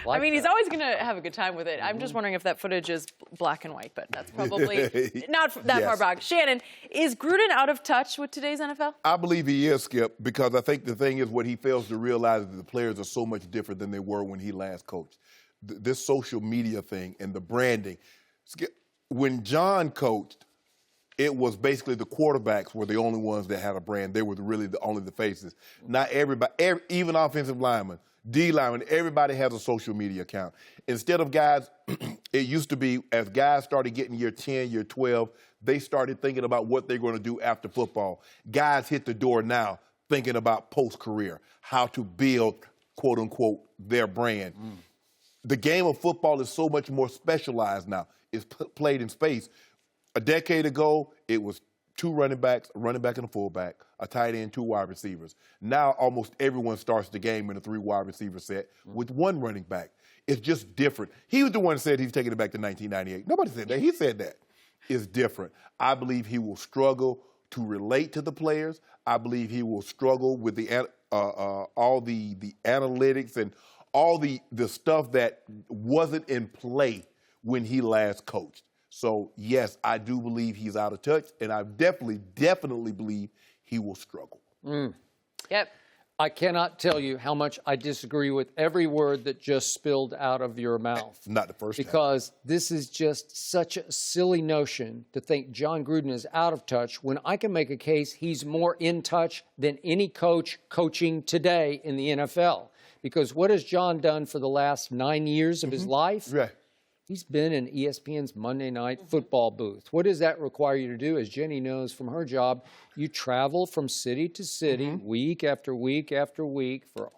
Like I mean, he's always going to have a good time with it. I'm just wondering if that footage is black and white, but that's probably not that far back. Shannon, is Gruden out of touch with today's NFL? I believe he is, Skip, because I think the thing is what he fails to realize is that the players are so much different than they were when he last coached. This social media thing and the branding. Skip, when Jon coached, it was basically the quarterbacks were the only ones that had a brand. They were really only the faces. Not everybody, even offensive linemen, D linemen, everybody has a social media account. Instead of guys, it used to be as guys started getting year 10, year 12, they started thinking about what they're going to do after football. Guys hit the door now thinking about post-career, how to build, quote unquote, their brand. The game of football is so much more specialized now. It's played in space. A decade ago, it was 2 running backs, a running back and a fullback, a tight end, 2 wide receivers. Now almost everyone starts the game in a 3 wide receiver set with 1 running back. It's just different. He was the one that said he's taking it back to 1998. Nobody said that. He said that. It's different. I believe he will struggle to relate to the players. I believe he will struggle with all the analytics and all the stuff that wasn't in play when he last coached. So, yes, I do believe he's out of touch, and I definitely believe he will struggle. Yep. I cannot tell you how much I disagree with every word that just spilled out of your mouth. Not the first time. Because this is just such a silly notion to think Jon Gruden is out of touch when I can make a case he's more in touch than any coach coaching today in the NFL. Because what has Jon done for the last 9 years of his life? Right. He's been in ESPN's Monday Night Football booth. What does that require you to do? As Jenny knows from her job, you travel from city to city, week after week after week, for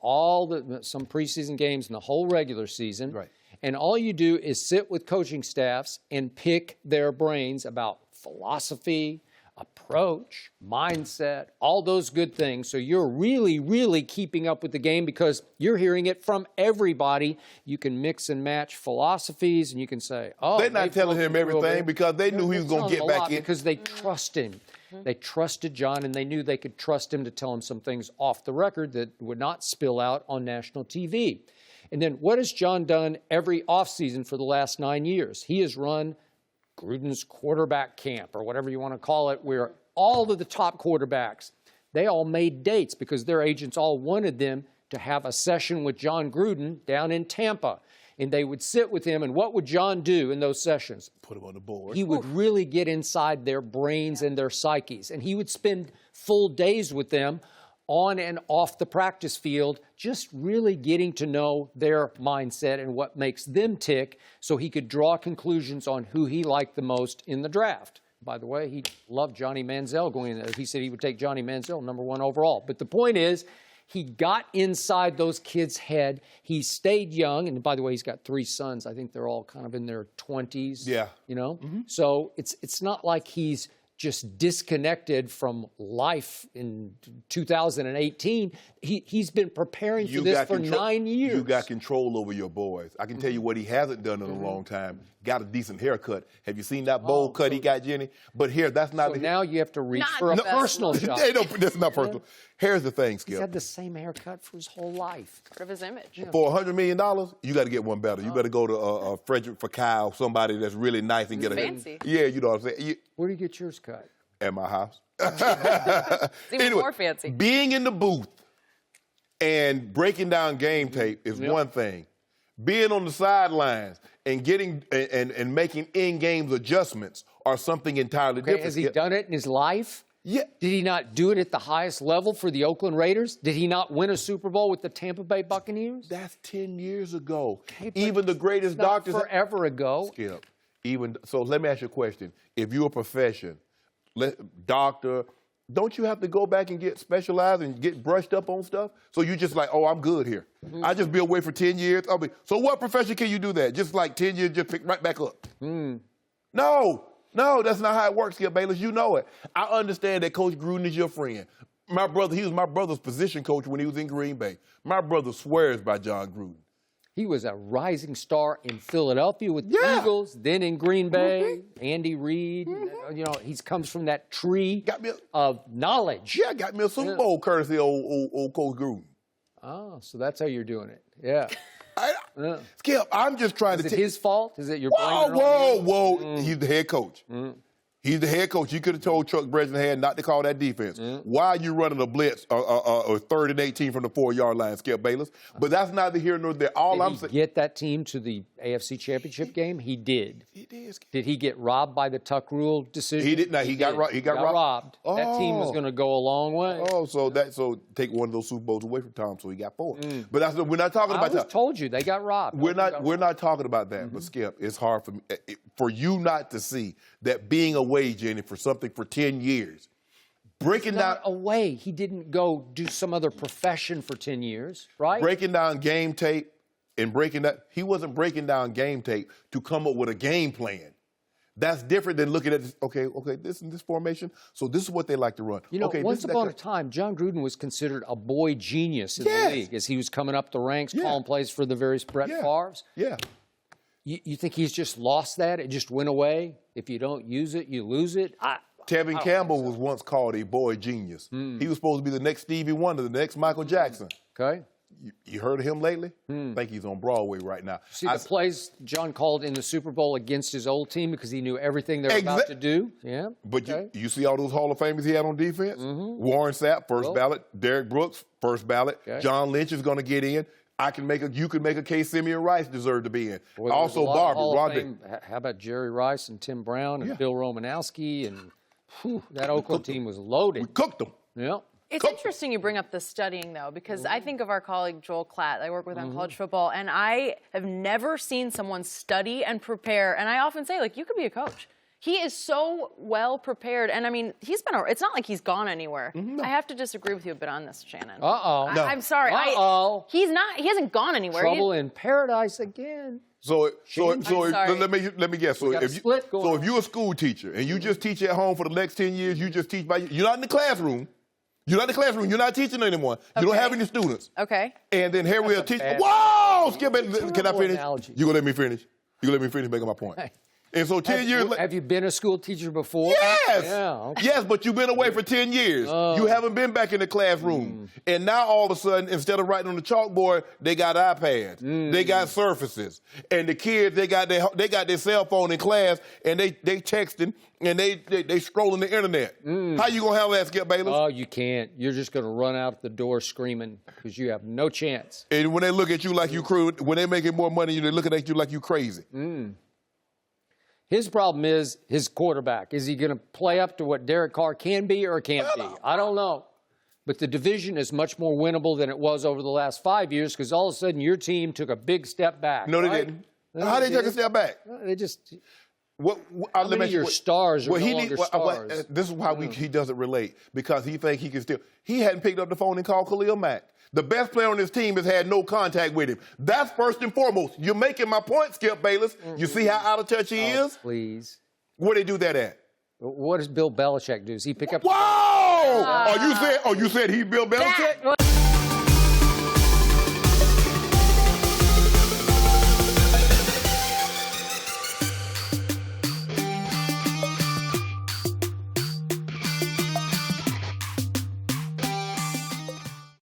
some preseason games and the whole regular season. Right. And all you do is sit with coaching staffs and pick their brains about philosophy, approach, mindset, all those good things. So you're really, really keeping up with the game because you're hearing it from everybody. You can mix and match philosophies, and you can say, oh, they're not telling him everything because they knew he was going to get back in. Because they trust him. They trusted Jon, and they knew they could trust him to tell him some things off the record that would not spill out on national TV. And then what has Jon done every offseason for the last 9 years? He has run Gruden's quarterback camp, or whatever you want to call it, where all of the top quarterbacks, they all made dates because their agents all wanted them to have a session with Jon Gruden down in Tampa. And they would sit with him, and what would Jon do in those sessions? Put him on the board. He would really get inside their brains and their psyches, and he would spend full days with them on and off the practice field, just really getting to know their mindset and what makes them tick so he could draw conclusions on who he liked the most in the draft. By the way, he loved Johnny Manziel going in there. He said he would take Johnny Manziel, #1 overall. But the point is, he got inside those kids' head. He stayed young. And by the way, he's got 3 sons. I think they're all kind of in their 20s. Yeah. You know? So it's not like he's just disconnected from life in 2018. He's been preparing for this for 9 years. You got control over your boys. I can tell you what he hasn't done in a long time. Got a decent haircut. Have you seen that bowl cut he got, Jenny? But here, that's not. So now you have to reach for a personal shot. That's not personal. Here's the thing, Skip. He's had the same haircut for his whole life. Part of his image. For $100 million, you got to get one better. You better go to Frederick for Kyle, somebody that's really nice and get a fancy. Yeah, you know what I'm saying. Where do you get yours cut? At my house. It's even more fancy. Being in the booth and breaking down game tape is one thing. Being on the sidelines and getting and making in-game adjustments are something entirely different. Has he done it in his life? Yeah. Did he not do it at the highest level for the Oakland Raiders? Did he not win a Super Bowl with the Tampa Bay Buccaneers? That's 10 years ago. Even the greatest doctors. Forever ago. Skip. So let me ask you a question. If you're a profession, doctor, don't you have to go back and get specialized and get brushed up on stuff? So you just like, oh, I'm good here. I just be away for 10 years. So what profession can you do that? Just like 10 years, just pick right back up. No, that's not how it works, Skip Bayless. You know it. I understand that Coach Gruden is your friend. My brother, he was my brother's position coach when he was in Green Bay. My brother swears by Jon Gruden. He was a rising star in Philadelphia with the Eagles, then in Green Bay, Andy Reid. You know, he comes from that tree of knowledge. Yeah, got me a Super Bowl courtesy of old Coach Gruden. Oh, so that's how you're doing it. Yeah. Skip, I'm just trying Is to it his fault? Is it your Whoa. He's the head coach. He's the head coach. You could have told Chuck Bresnahan not to call that defense. Why are you running a blitz or 3rd and 18 from the 4-yard line, Skip Bayless? But that's neither here nor there. Did he get that team to the AFC Championship game? He did. He did. Skip. Did he get robbed by the Tuck rule decision? He did not. He got robbed. Oh. That team was going to go a long way. Oh, so take one of those Super Bowls away from Tom, so he got 4. But we're not talking about that. I told you they got robbed. We're not talking about that. But Skip, it's hard for you not to see that being away, Jenny, for something for 10 years, breaking down away. He didn't go do some other profession for 10 years, right? Breaking down game tape and he wasn't breaking down game tape to come up with a game plan. That's different than looking at this, okay, this and this formation, so this is what they like to run. You know, once upon a time, Jon Gruden was considered a boy genius in the league as he was coming up the ranks, calling plays for the various Brett Favres. Yeah. You think he's just lost that? It just went away? If you don't use it, you lose it? Tevin Campbell was once called a boy genius. He was supposed to be the next Stevie Wonder, the next Michael Jackson. Okay. You heard of him lately? I think he's on Broadway right now. See the plays John called in the Super Bowl against his old team because he knew everything they were about to do? Yeah. But you see all those Hall of Famers he had on defense? Warren Sapp, first ballot. Derek Brooks, first ballot. John Lynch is going to get in. You could make a case Simeon Rice deserved to be in. Boy, also Barber, Roderick. How about Jerry Rice and Tim Brown and Bill Romanowski? And that Oakland team was loaded. We cooked them. Yeah. It's interesting you bring up the studying, though, because I think of our colleague Joel Klatt. I work with on college football, and I have never seen someone study and prepare. And I often say, like, you could be a coach. He is so well prepared, and I mean, it's not like he's gone anywhere. I have to disagree with you a bit on this, Shannon. Uh-oh. I'm sorry. He hasn't gone anywhere. Trouble in paradise again. So let me guess. So if you're a school teacher and you just teach at home for the next 10 years, you just teach you're not in the classroom. You're not teaching anyone. You don't have any students. Okay. And then here we are teaching. Whoa! Skip it. Can I finish? Analogy. You gonna let me finish? You gonna let me finish making my point? And so 10 years later. Have you been a school teacher before? Yes. Yeah, okay. Yes, but you've been away for 10 years. You haven't been back in the classroom. And now all of a sudden, instead of writing on the chalkboard, they got iPads. They got Surfaces. And the kids, they got their cell phone in class, and they texting, and they scrolling the internet. How you going to handle that, Skip Bayless? Oh, you can't. You're just going to run out the door screaming because you have no chance. And when they look at you like you crude, when they're making more money, they're looking at you like you crazy. His problem is his quarterback. Is he going to play up to what Derek Carr can be or can't be? I don't know. But the division is much more winnable than it was over the last 5 years because all of a sudden your team took a big step back. No, they didn't. How they take a step back? They just... How many of your stars are no longer stars? This is why he doesn't relate, because he thinks he can still. He hadn't picked up the phone and called Khalil Mack. The best player on his team has had no contact with him. That's first and foremost. You're making my point, Skip Bayless. You see how out of touch he is? Please. Where they do that at? What does Bill Belichick do? Does he pick up? Whoa! You said he Bill Belichick?